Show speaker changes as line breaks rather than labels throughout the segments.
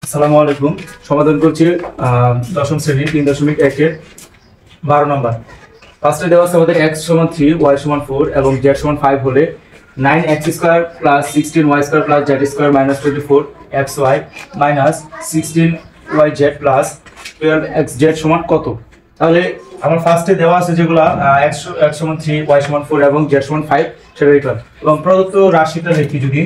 আসসালামু আলাইকুম। সমাধান করছি দশম শ্রেণী 3.1 12 নম্বর। ফার্স্টে দেওয়া আছে আমাদের x সমান 3 y সমান 4 এবং z সমান 5 হলে 9x square plus 16y square plus z square minus 24 xy minus 16yz plus 12xz সমান কত? তাহলে আমার ফার্স্টে দেওয়া আছে যেগুলো x সমান 3 y সমান 4 এবং z সমান 5 সেটা লিখলাম এবং প্রদত্ত রাশিটা লিখি। যদি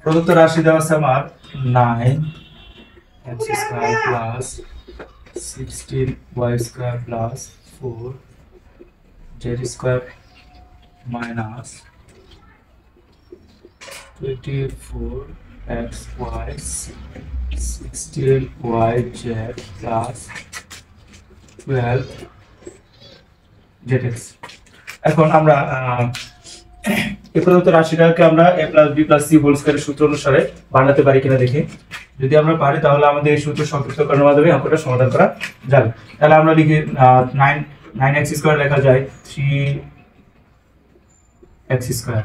প্রদত্ত রাশি দেওয়া আছে আমার 9x square plus 16y square plus 4z square minus 24xy 16yz plus 12zx। এখন আমরা এই প্রদত্ত রাশিটাকে আমরা a + b + c হোল স্কয়ারের সূত্র অনুসারে বানাতে পারি কিনা দেখি। যদি আমরা পারি তাহলে আমাদের এই সূত্র সংক্ষিপ্তকরণের মাধ্যমে অঙ্কটা সমাধান করা যাবে। তাহলে আমরা লিখি 9x স্কয়ার লেখা যায় 3x স্কয়ার,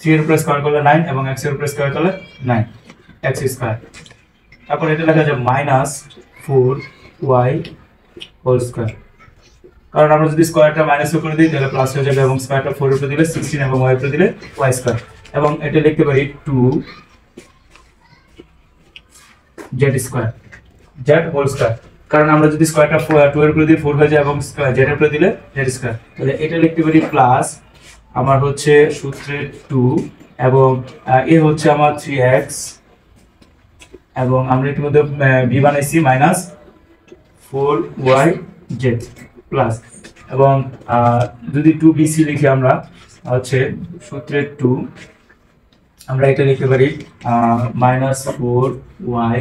3 এর উপরে স্কয়ার করলে 9 এবং x এর উপরে স্কয়ার করলে 9x স্কয়ার। তারপর এটা লেখা যায় -4y হোল স্কয়ার, কারণ আমরা যদি স্কয়ারটা মাইনাস করে দিই তাহলে প্লাস হয়ে যাবে এবং স্কয়ারটা 4 এর উপরে দিলে 16 এবং y এর উপরে দিলে y স্কয়ার এবং এটা লিখতে পারি 2z square z whole square, কারণ আমরা যদি স্কয়ারটা 2 এর উপরে দিই 4 হয়ে যায় এবং z এর উপরে দিলে z স্কয়ার। তাহলে এটা লিখতে পারি প্লাস আমার হচ্ছে সূত্রে 2 এবং এ হচ্ছে আমার 3x এবং আমরা ইতিমধ্যে b বানাইছি -4yz প্লাস এবং যদি 2bc লিখি আমরা হচ্ছে সূত্রে 2 আমরা এটা লিখতে পারি -4y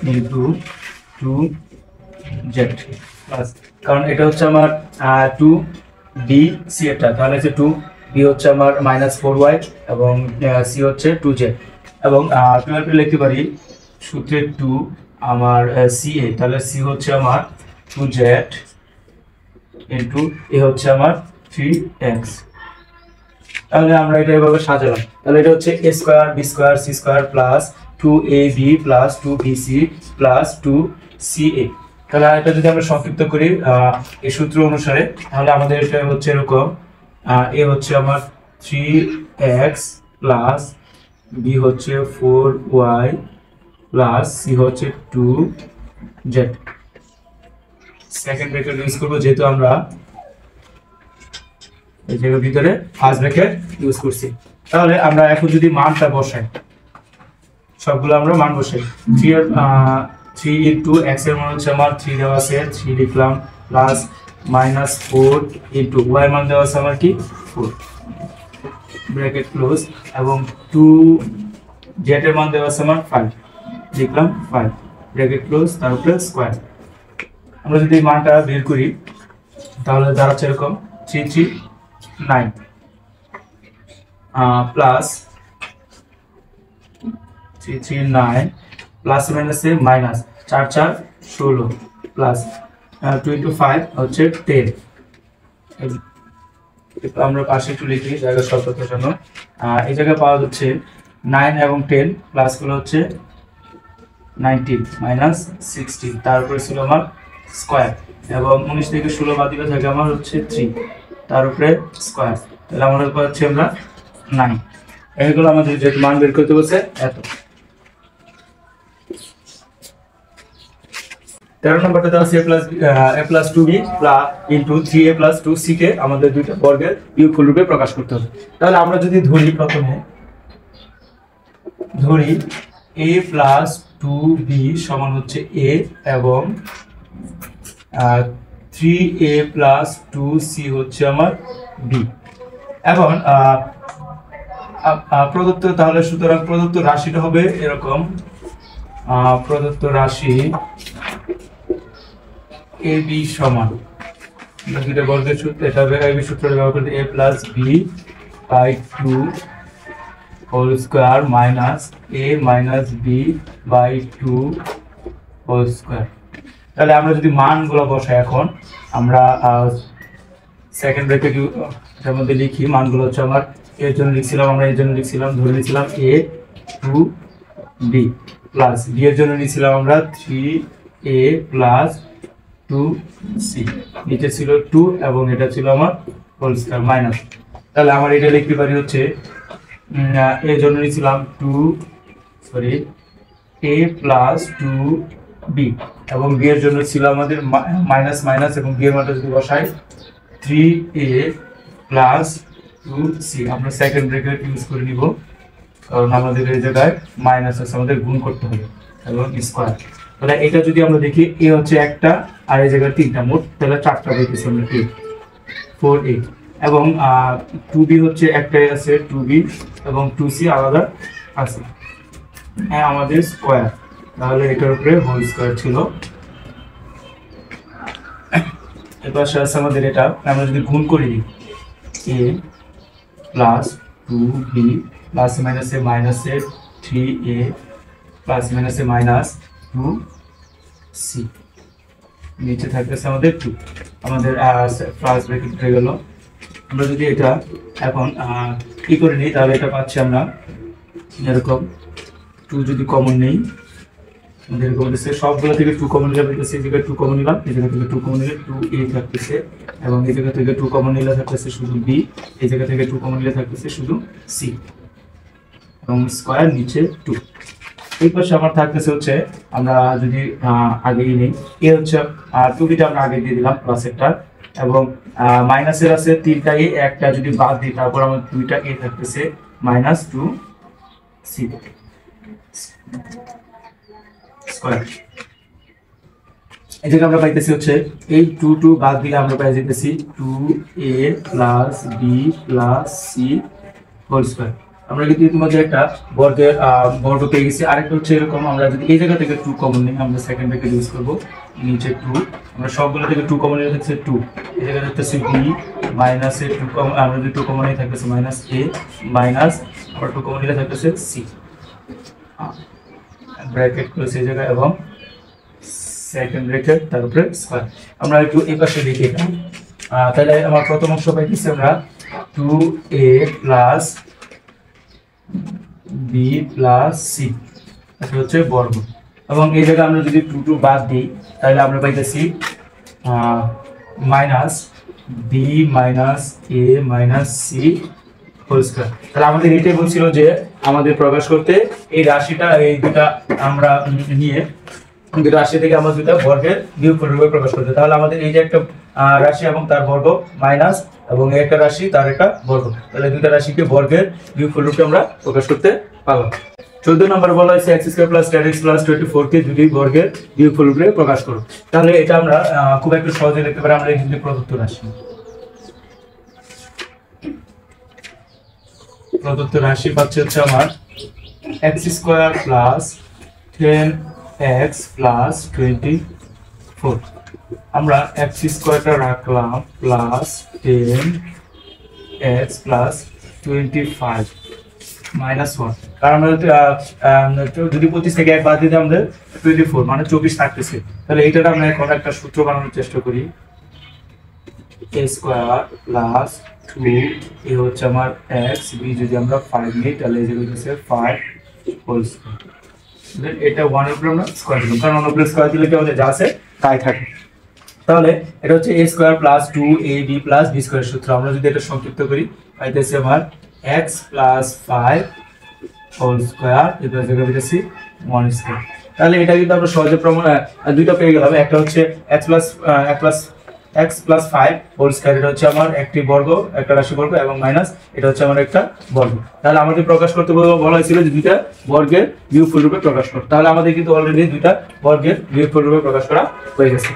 * 2z প্লাস, কারণ এটা হচ্ছে আমার 2bc এটা, তাহলে হচ্ছে 2b হচ্ছে আমার -4y এবং c হচ্ছে 2z এবং 12 লিখতে পারি সূত্রে 2 আমার ca, তাহলে c হচ্ছে আমার 2z ইনটু এ হচ্ছে আমার 3x। তাহলে আমরা এটা এভাবে সাজালাম। তাহলে এটা হচ্ছে a square b square c square plus 2ab plus 2bc plus 2ca। তাহলে এটা যদি আমরা সংক্ষিপ্ত করি এই সূত্র অনুসারে তাহলে আমাদের এটা হচ্ছে এরকম, a হচ্ছে আমার 3x প্লাস b হচ্ছে 4y প্লাস c হচ্ছে 2z। সেকেন্ড ব্র্যাকেট ইউজ করব যেহেতু আমরা এই জায়গার ভিতরে ফার্স্ট ব্র্যাকেট ইউজ করছি। তাহলে আমরা এখন যদি মানটা বসাই, সবগুলো আমরা মান বসাই। 3 ইনটু x এর মান হচ্ছে আমার 3 দেওয়া আছে 3 লিখলাম প্লাস -4 ইনটু y এর মান দেওয়া আছে আমার কি 4 ব্র্যাকেট ক্লোজ এবং 2z এর মান দেওয়া আছে আমার 5 লিখলাম 5 ব্র্যাকেট ক্লোজ, তারপরে স্কয়ার। আমরা যদি মানটা বের করি তাহলে দাঁড়াচ্ছে এরকম 339 প্লাস 339 প্লাস মাইনাসে মাইনাস 4 4 16 প্লাস 25 হচ্ছে 10। আমরা পাশে একটু লিখি জায়গা স্বল্পতার জন্য। এই জায়গায় পাওয়া যাচ্ছে 9 এবং 10 প্লাস গুলো হচ্ছে 19 মাইনাস 16, তারপরে ছিল আমার স্কয়ার এবং 19 থেকে 16 বাদ দিলে থাকে আমার হচ্ছে 3, তার উপরে স্কয়ার। তাহলে আমরা পাচ্ছি আমরা 9। এইগুলো আমাদের যে মান বের করতে বলছে এত। 13 নম্বরটা দেওয়া আছে a + 2b into 3a + 2c কে আমাদের দুইটা বর্গের বিয়োগফল রূপে প্রকাশ করতে হবে। তাহলে আমরা যদি ধরি প্রথমে a + 2b সমান হচ্ছে a এবং 3a + 2c হচ্ছে আমার b। এখন প্রদত্ত, তাহলে সুতরাং প্রদত্ত রাশিটা হবে এরকম, প্রদত্ত রাশি ab সমান দুইটা বর্গের সূত্র, এটা ab সূত্রটা ব্যবহার করে a + b / 2 whole square minus a - b / 2 whole square. তাহলে আমরা যদি মানগুলো বসাই এখন আমরা সেকেন্ড ব্র্যাকেট এর মধ্যে লিখি মানগুলো হচ্ছে আমার এর জন্য লিখছিলাম আমরা এর জন্য লিখছিলাম ধরে নিয়েছিলাম a 2b প্লাস b এর জন্য নিয়েছিলাম আমরা 3a প্লাস 2c নিচে ছিল 2 এবং এটা ছিল আমার হোল স্কয়ার মাইনাস। তাহলে আমার এটা লিখতে পারি হচ্ছে এর জন্য নিয়েছিলাম a প্লাস 2b এবং b এর জন্য ছিল আমাদের মাইনাস মাইনাস এবং b এর মানটা যদি বসাই 3a প্লাস 2c আমরা সেকেন্ড ব্র্যাকেট ইউজ করে নিব কারণ আমাদের এই জায়গায় মাইনাস আছে আমাদের গুণ করতে হবে এবং স্কয়ার। তাহলে এটা যদি আমরা দেখি a হচ্ছে একটা আর এই জায়গায় তিনটা মোট তাহলে চারটা পাইতেছি আমরা 4a এবং 2b হচ্ছে একটাই আছে 2b এবং 2c আলাদা আছে হ্যাঁ আমাদের স্কয়ার তাহলে এটার উপরে হোল স্কয়ার ছিল। এবার আছে আমাদের এটা আমরা যদি গুণ করে দিই a প্লাস 2b প্লাস মাইনাসে মাইনাসে 3a প্লাস মাইনাসে মাইনাস 2c নিচে থাকতেছে আমাদের 2 আমাদের ফার্স্ট ব্র্যাকেট হয়ে গেল। আমরা যদি এটা এখন কি করে নিই তাহলে এটা পাচ্ছি আমরা এরকম 2 যদি কমন নেই আমাদের এরকম হচ্ছে সবগুলো থেকে 2 কমন নিলে পাইতেছে এই জায়গায় 2 কমন নিলাম এই জায়গা থেকে 2 কমন নিলে 2a থাকতেছে এবং এই জায়গা থেকে 2 কমন নিলে থাকতেছে শুধু b এই জায়গা থেকে 2 কমন নিলে থাকতেছে শুধু c এবং স্কয়ার নিচে 2। এই পাশে আমার থাকতেছে হচ্ছে আমরা যদি আগেই নেই এ হচ্ছে 2bটা আমরা আগে দিয়ে দিলাম প্লাস একটা এবং মাইনাসের আছে তিনটা এ একটা যদি বাদ দিই তারপর আমার দুইটা এ থাকতেছে মাইনাস 2c স্কয়ার। এই জায়গায় আমরা পাইতেছি হচ্ছে এই 2 বাদ দিলে আমরা পাই যেতেছি 2a plus b plus c whole square. আমরা কিন্তু ইতিমধ্যে একটা বর্গের বর্গ পেয়ে গেছি। আরেকটা হচ্ছে এরকম আমরা যদি এই জায়গা থেকে 2 কমন নিই আমরা সেকেন্ড ব্র্যাকেট ইউজ করব নিচে 2 আমরা সবগুলো থেকে 2 কমন নিলে থাকছে 2 এই জায়গায় থাকতেছে b মাইনাস এ 2 কমন আমরা যদি 2 কমন নিই থাকতেছে মাইনাস a মাইনাস আর 2 কমন নিলে থাকতেছে c ব্র্যাকেট ক্লোজ এই জায়গা এবং সেকেন্ড ব্র্যাকেট তারপরে স্কয়ার। আমরা একটু এই পাশে লিখি এটা তাহলে আমার প্রথম অংশ পাইতেছি আমরা 2a plus b plus c এটা হচ্ছে বর্গ এবং এই জায়গায় আমরা যদি 2 বাদ দিই তাহলে আমরা পাইতেছি minus b minus a minus c whole square. তাহলে আমাদের এটাই বলছিল যে আমাদের প্রকাশ করতে এই রাশিটা এই দুটা আমরা নিয়ে দুটো রাশি থেকে আমরা দুটা বর্গের বিয়োগফল রূপে প্রকাশ করতে তাহলে আমাদের এই যে একটা রাশি এবং তার বর্গ মাইনাস এবং একটা রাশি তার একটা বর্গ তাহলে দুইটা রাশিকে বর্গের বিয়োগফল রূপে আমরা প্রকাশ করতে পারলাম। 14 নম্বর বলা হয়েছে x² + 10x + 24 কে দুটি বর্গের বিয়োগফল রূপে প্রকাশ করো। তাহলে এটা আমরা খুব একটু সহজে লিখতে পারি আমরা এই দুটি প্রদত্ত রাশি পাচ্ছে হচ্ছে আমার x² + 10x + 24 আমরা x² টা রাখলাম প্লাস 10x + 25 মাইনাস 1 কারণ আমরা যদি 25 থেকে 1 বাদ দিতে আমাদের 24 মানে 24 থাকতেছে। তাহলে এইটা আমরা এখন একটা সূত্র বানানোর চেষ্টা করি a² + 2 এ হচ্ছে আমার x b যদি আমরা 5 নিই তাহলে এই যে হচ্ছে 5 হোল স্কয়ার দেন এটা 1 এর উপর আমরা স্কয়ার দিলাম কারণ 1 এর উপর স্কয়ার দিলে কি আমাদের যা আছে তাই থাকে। তাহলে এটা হচ্ছে a² + 2ab + b² সূত্র আমরা যদি এটা সংক্ষিপ্ত করি পাইতেছি আমার x + 5 হোল স্কয়ার এটা জায়গা পেয়েছি 1 স্কয়ার। তাহলে এটা কিন্তু আমরা সহজে প্রমাণ দুইটা পেয়ে গেলাম একটা হচ্ছে x + 5 হোল স্কয়ার এটা হচ্ছে আমার একটি বর্গ একটা রাশি বর্গ এবং মাইনাস এটা হচ্ছে আমার একটা বর্গ। তাহলে আমাদের প্রকাশ করতে বলা হয়েছিল যে দুইটা বর্গের বিয়োগফল রূপে প্রকাশ করতে তাহলে আমাদের কিন্তু অলরেডি দুইটা বর্গের বিয়োগফল রূপে প্রকাশ করা হয়ে গেছে।